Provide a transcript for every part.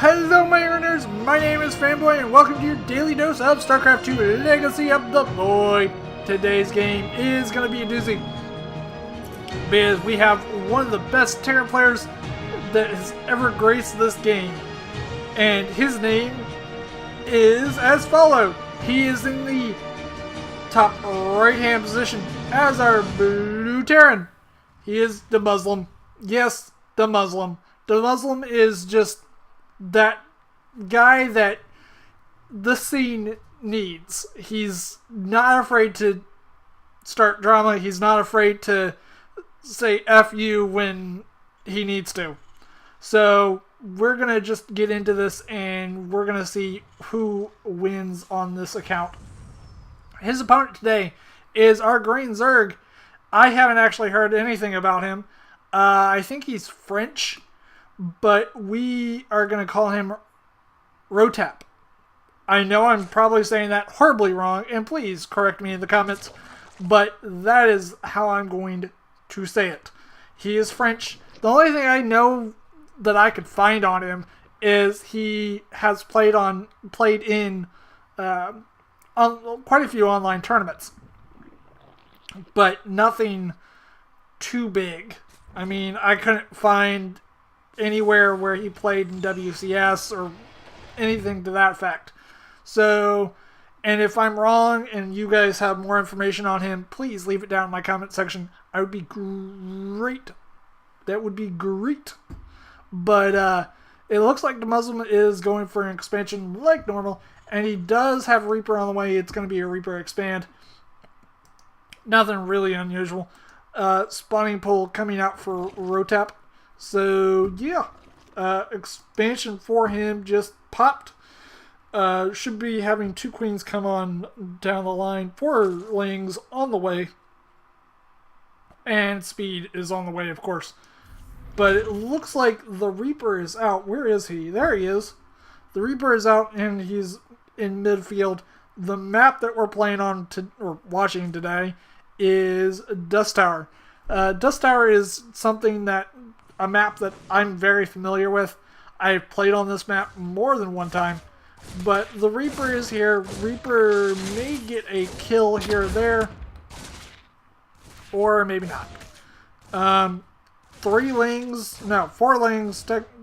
Hello my runners, my name is Fanboy and welcome to your daily dose of Starcraft 2 Legacy of the Void. Today's game is going to be a doozy because we have one of the best Terran players that has ever graced this game. And his name is as follows. He is in the top right hand position as our blue Terran. He is Demuslim. Yes, Demuslim. Demuslim is just that guy that the scene needs. He's not afraid to start drama. He's not afraid to say F you when he needs to. So we're going to just get into this and we're going to see who wins on this account. His opponent today is our Green Zerg. I haven't actually heard anything about him. I think he's French, but we are going to call him Rotab. I know I'm probably saying that horribly wrong, and please correct me in the comments, but that is how I'm going to say it. He is French. The only thing I know that I could find on him is he has played in on quite a few online tournaments, but nothing too big. I mean, I couldn't find anywhere where he played in WCS or anything to that effect. So, and if I'm wrong and you guys have more information on him, please leave it down in my comment section. I would be great. That would be great. But it looks like the Muslim is going for an expansion like normal, and he does have Reaper on the way. It's going to be a Reaper expand. Nothing really unusual. Spawning pool coming out for Rotab. So yeah, expansion for him just popped. Should be having 2 queens come on down the line, 4 lings on the way, and speed is on the way, of course. But it looks like the Reaper is out. Where is he? There he is. The Reaper is out and he's in midfield. The map that we're playing on or watching today is Dusk Tower. Dusk Tower is a map that I'm very familiar with. I've played on this map more than one time. But the Reaper is here. Reaper may get a kill here or there. Or maybe not. 4 lings.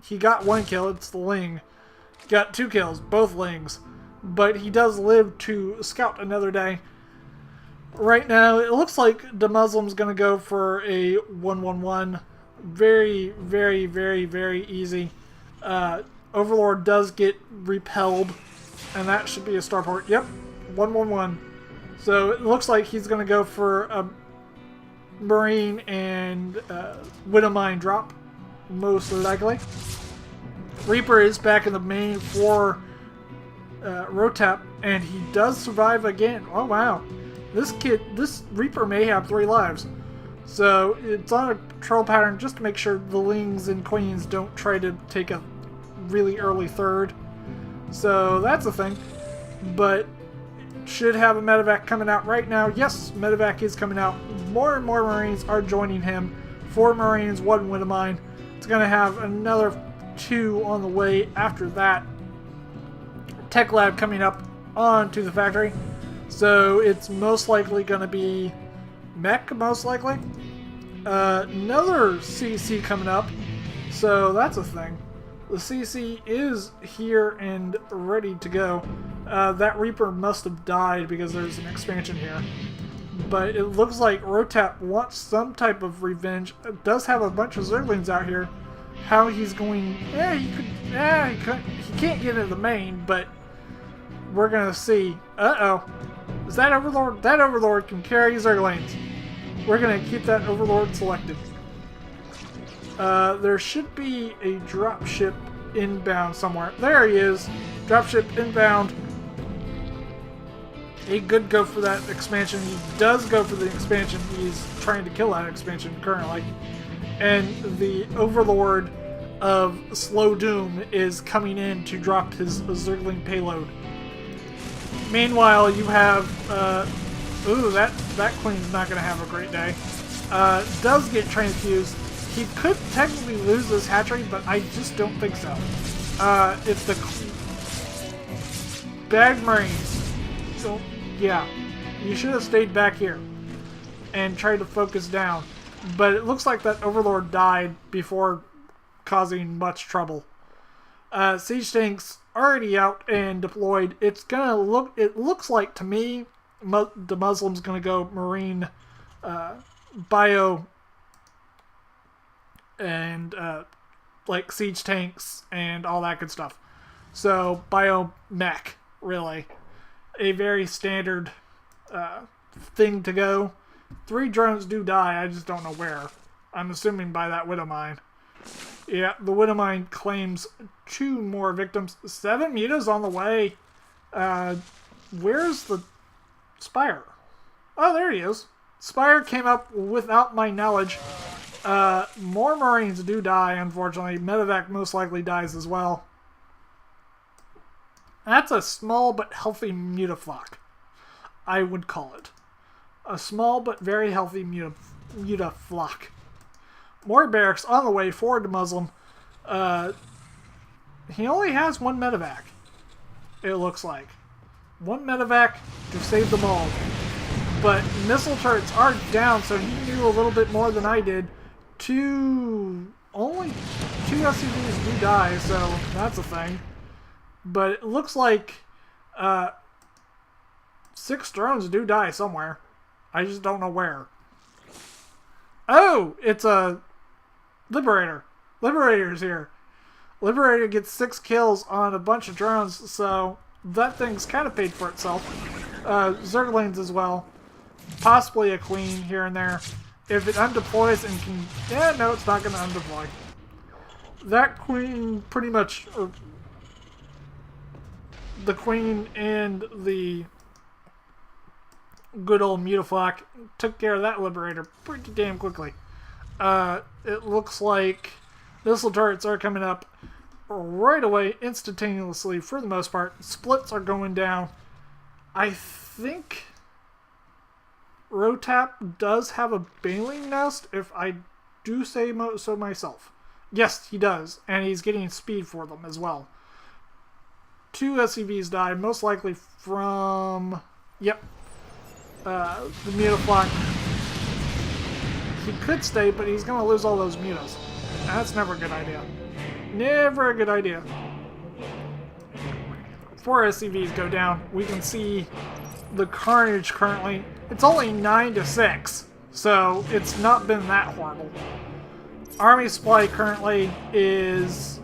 He got 1 kill. It's the ling. Got 2 kills. Both lings. But he does live to scout another day. Right now, it looks like Demuslim's going to go for a 1-1-1. Very, very, very, very easy. Overlord does get repelled, and that should be a starport. Yep, 1-1-1. So it looks like he's going to go for a Marine and Widowmine drop, most likely. Reaper is back in the main for Rotab, and he does survive again. Oh wow. This Reaper may have 3 lives. So it's on a patrol pattern just to make sure the lings and queens don't try to take a really early third. So that's a thing. But should have a medevac coming out right now. Yes, medevac is coming out. More and more Marines are joining him. 4 Marines, 1 Widowmine. It's going to have another 2 on the way after that. Tech lab coming up onto the factory. So it's most likely going to be mech, most likely. Another CC coming up. So that's a thing. The CC is here and ready to go. That Reaper must have died because there's an expansion here. But it looks like Rotab wants some type of revenge. It does have a bunch of Zerglings out here. How he's going... he can't get into the main, but we're going to see. Uh-oh. Is that Overlord? That Overlord can carry Zerglings. We're going to keep that Overlord selected. There should be a dropship inbound somewhere. There he is. Dropship inbound. He could go for that expansion. He does go for the expansion. He's trying to kill that expansion currently. And the Overlord of Slow Doom is coming in to drop his Zergling payload. Meanwhile, you have... ooh, that queen's not going to have a great day. Does get transfused. He could technically lose this hatchery, but I just don't think so. If the bag Marines, so yeah, you should have stayed back here and tried to focus down. But it looks like that Overlord died before causing much trouble. Siege tanks already out and deployed. It looks like to me, the Muslim's gonna go Marine, bio, and like siege tanks and all that good stuff. So bio mech, really, a very standard thing to go. 3 drones do die. I just don't know where. I'm assuming by that Widow Mine. Yeah, the Widow Mine claims 2 more victims. 7 mutas on the way. Where's the Spire? Oh, there he is. Spire came up without my knowledge. More Marines do die, unfortunately. Medevac most likely dies as well. That's a small but healthy mutaflock, I would call it. A small but very healthy mutaflock. More barracks on the way for Demuslim. He only has 1 medevac, it looks like. 1 medevac to save them all. But missile turrets are down, so he knew a little bit more than I did. Only 2 SCVs do die, so that's a thing. But it looks like 6 drones do die somewhere. I just don't know where. Oh, it's a Liberator. Liberator's here. Liberator gets 6 kills on a bunch of drones, so that thing's kind of paid for itself. Zerglings as well. Possibly a Queen here and there. If it undeploys and can... Yeah, no, it's not going to undeploy. That Queen pretty much... the Queen and the good old Mutaflock took care of that Liberator pretty damn quickly. It looks like missile turrets are coming up right away, instantaneously for the most part. Splits are going down. I think Rotab does have a Baleen nest, if I do say so myself. Yes, he does, and he's getting speed for them as well. 2 SCVs died, most likely from... Yep. The Mutaflock. He could stay, but he's going to lose all those mutas. That's never a good idea. Never a good idea. 4 SCVs go down. We can see the carnage currently. It's only 9-6, so it's not been that horrible. Army supply currently is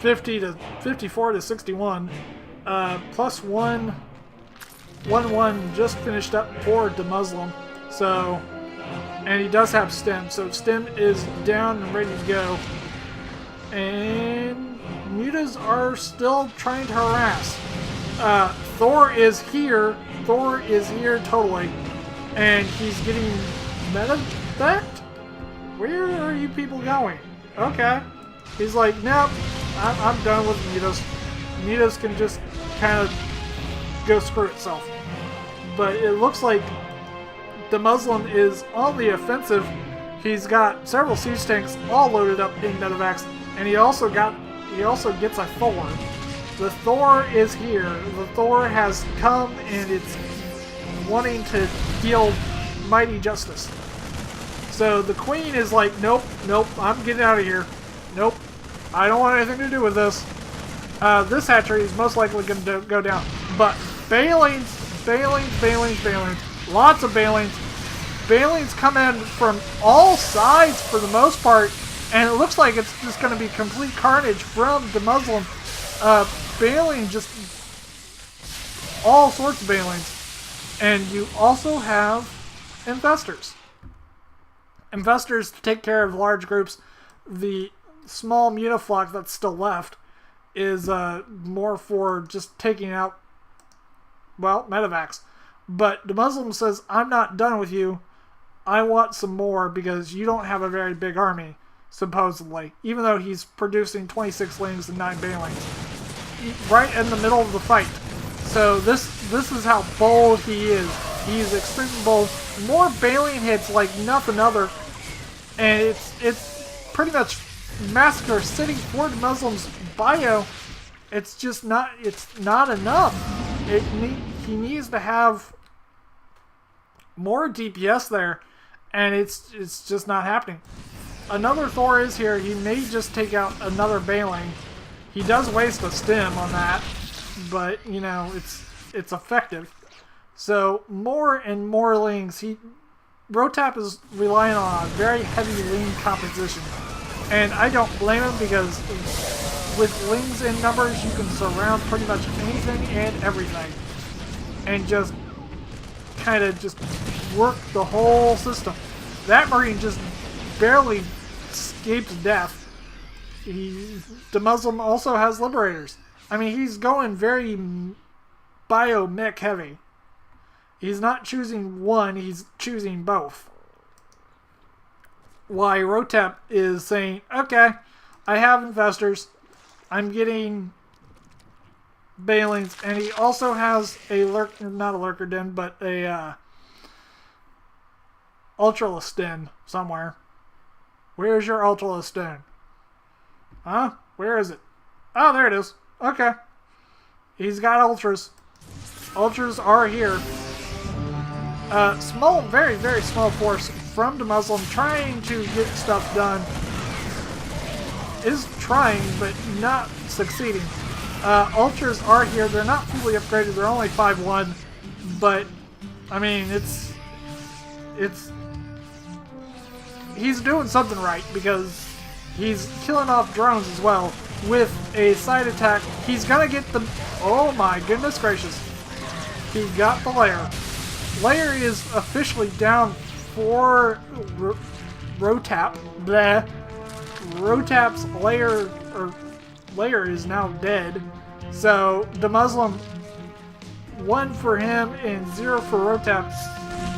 54 to 61. Plus 1 just finished up for Demuslim. So, and he does have stem, so stem is down and ready to go. And mutas are still trying to harass. Thor is here. Thor is here totally. And he's getting medevaced? Where are you people going? Okay. He's like, nope, I'm done with mutas. Mutas can just kind of go screw itself. But it looks like Demuslim is on the offensive. He's got several siege tanks all loaded up in medevacs, and he also gets a Thor. The Thor is here. The Thor has come, and it's wanting to deal mighty justice. So the Queen is like, nope, I'm getting out of here. Nope, I don't want anything to do with this. This hatchery is most likely going to go down. But Balings, lots of Balings. Balings come in from all sides for the most part, and it looks like it's just going to be complete carnage from the Muslim. Baling, just all sorts of Balings. And you also have Infestors. Infestors to take care of large groups. The small Mutaflock that's still left is more for just taking out, well, medevacs. But the Muslim says, I'm not done with you. I want some more because you don't have a very big army, supposedly. Even though he's producing 26 lings and 9 Balings. Right in the middle of the fight. So this is how bold he is. He's extremely bold. More Baleen hits like nothing other. And it's pretty much massacre sitting for the Muslims bio, it's not enough. He needs to have more DPS there, and it's just not happening. Another Thor is here. He may just take out another Baneling. He does waste a stim on that, but you know, it's effective. So more and more Lings. Rotab is relying on a very heavy Ling composition. And I don't blame him, because with Lings in numbers, you can surround pretty much anything and everything. And just kind of just work the whole system. That Marine just barely escapes death. Demuslim also has Liberators. I mean, he's going very bio-mech heavy. He's not choosing one, he's choosing both. Why Rotab is saying, okay, I have Infestors, I'm getting Banelings, and he also has a not a Lurker Den, but a Ultralisk Den somewhere. Where's your Ultralisk Den? Huh? Where is it? Oh, there it is. Okay. He's got Ultras. Ultras are here. Small, very, very small force from Demuslim trying to get stuff done. Is trying, but not succeeding. Ultras are here. They're not fully upgraded. They're only 5-1. But, I mean, it's... He's doing something right, because he's killing off drones as well with a side attack. He's gonna get the... Oh my goodness gracious. He got the lair. Lair is officially down for Rotab. Bleh. Rotab's lair is now dead. So Demuslim, 1 for him and 0 for Rotab.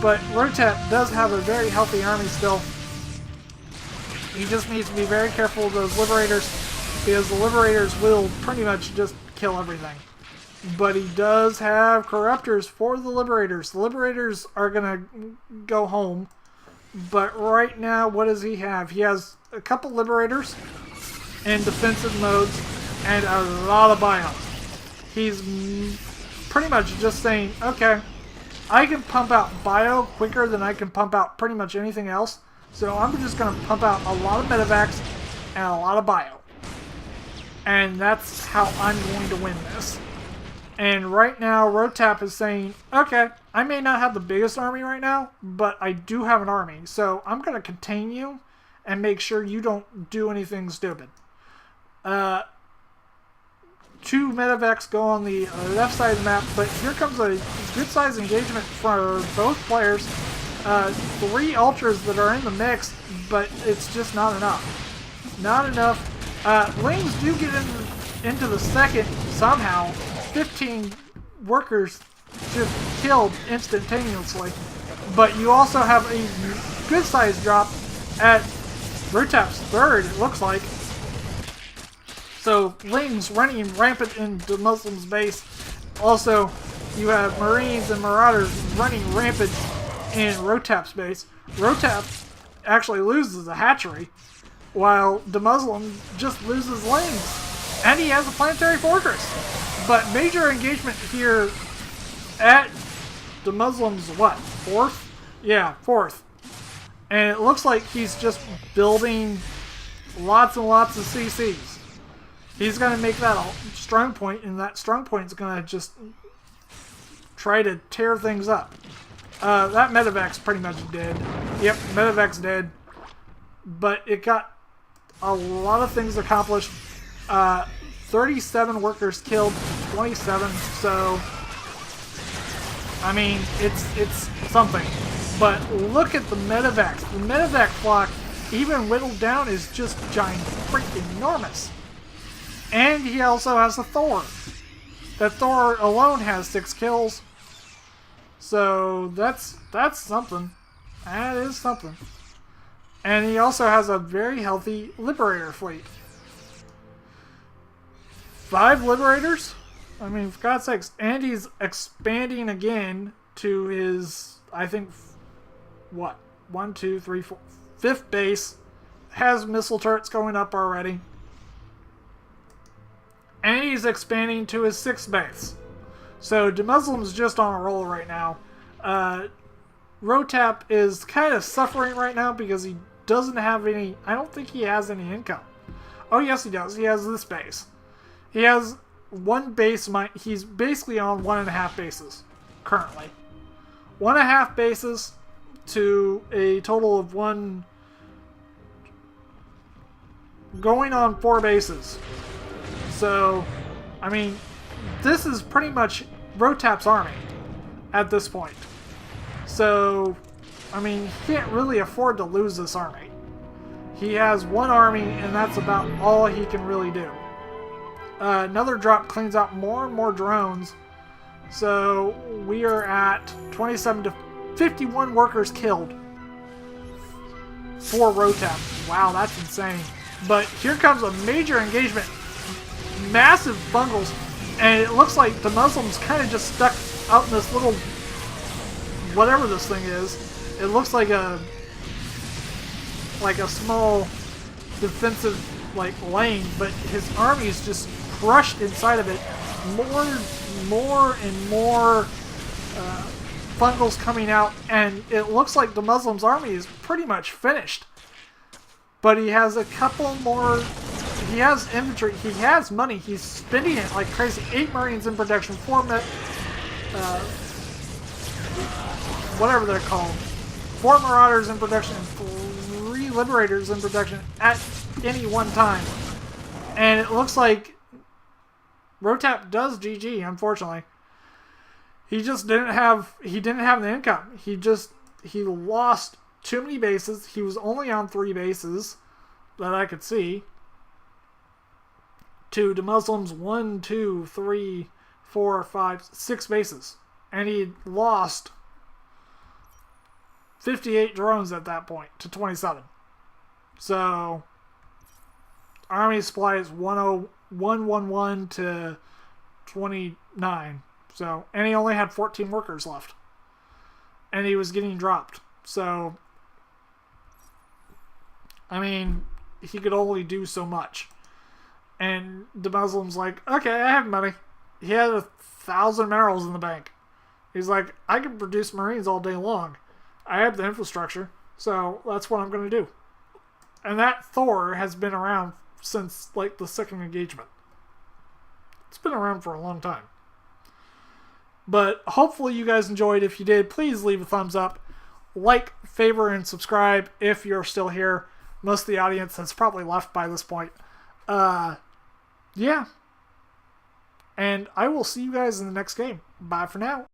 But Rotab does have a very healthy army still. He just needs to be very careful of those Liberators, because the Liberators will pretty much just kill everything. But he does have Corruptors for the Liberators. The Liberators are going to go home. But right now, what does he have? He has a couple Liberators in defensive modes and a lot of bios. He's pretty much just saying, okay, I can pump out bio quicker than I can pump out pretty much anything else. So I'm just going to pump out a lot of medevacs and a lot of bio. And that's how I'm going to win this. And right now, Rotab is saying, okay, I may not have the biggest army right now, but I do have an army. So I'm going to contain you and make sure you don't do anything stupid. 2 medevacs go on the left side of the map, but here comes a good-sized engagement for both players. 3 Ultras that are in the mix, but it's just not enough. Not enough. Lings do get into the second somehow. 15 workers just killed instantaneously. But you also have a good-sized drop at Rotab's 3rd, it looks like. So, Lings running rampant into Muslim's base. Also, you have Marines and Marauders running rampant in Rotab's base. Rotab actually loses a hatchery, while Demuslim just loses Lings. And he has a planetary fortress. But major engagement here at Demuslim's, what, 4th? Yeah, 4th. And it looks like he's just building lots and lots of CCs. He's going to make that a strong point, and that strong point is going to just try to tear things up. That medevac's pretty much dead. Yep, medevac's dead. But it got a lot of things accomplished. 37 workers killed, 27, so I mean, it's something. But look at the medevacs. The medevac flock, even whittled down, is just giant, freaking enormous. And he also has a Thor. That Thor alone has 6 kills. So that's something. That is something. And he also has a very healthy Liberator fleet. 5 Liberators? I mean, for God's sakes. And he's expanding again to his, I think, what? 1, 2, 3, 4, 5th base has missile turrets going up already. And he's expanding to his 6th base. So Demuslim's just on a roll right now. Rotab is kind of suffering right now because he doesn't have any... I don't think he has any income. Oh, yes, he does. He has this base. He has one base. He's basically on 1.5 bases currently. 1.5 bases to a total of one... going on 4 bases. So, I mean, this is pretty much Rotab's army at this point. So, I mean, he can't really afford to lose this army. He has one army, and that's about all he can really do. Another drop cleans out more and more drones. So, we are at 27 to 51 workers killed for Rotab. Wow, that's insane. But here comes a major engagement. Massive bungles. And it looks like the Muslims kind of just stuck out in this little... whatever this thing is. It looks like a small defensive lane, but his army is just crushed inside of it. More and more bungles coming out, and it looks like the Muslims' army is pretty much finished. But he has a couple more. He has infantry. He has money. He's spending it like crazy. 8 Marines in production, 4 whatever they're called. 4 Marauders in production, 3 Liberators in production at any one time. And it looks like Rotab does GG, unfortunately. He just didn't have the income. He lost too many bases. He was only on 3 bases that I could see. To the Muslims 1, 2, 3, 4, 5, 6 bases. And he lost 58 drones at that point to 27. So, army supply is 111 to 29. So, and he only had 14 workers left. And he was getting dropped. So, I mean, he could only do so much. And the Muslim's like, okay, I have money. He had 1,000 minerals in the bank. He's like, I can produce Marines all day long. I have the infrastructure, so that's what I'm going to do. And that Thor has been around since, the 2nd engagement. It's been around for a long time. But hopefully you guys enjoyed. If you did, please leave a thumbs up. Like, favor, and subscribe if you're still here. Most of the audience has probably left by this point. Yeah. And I will see you guys in the next game. Bye for now.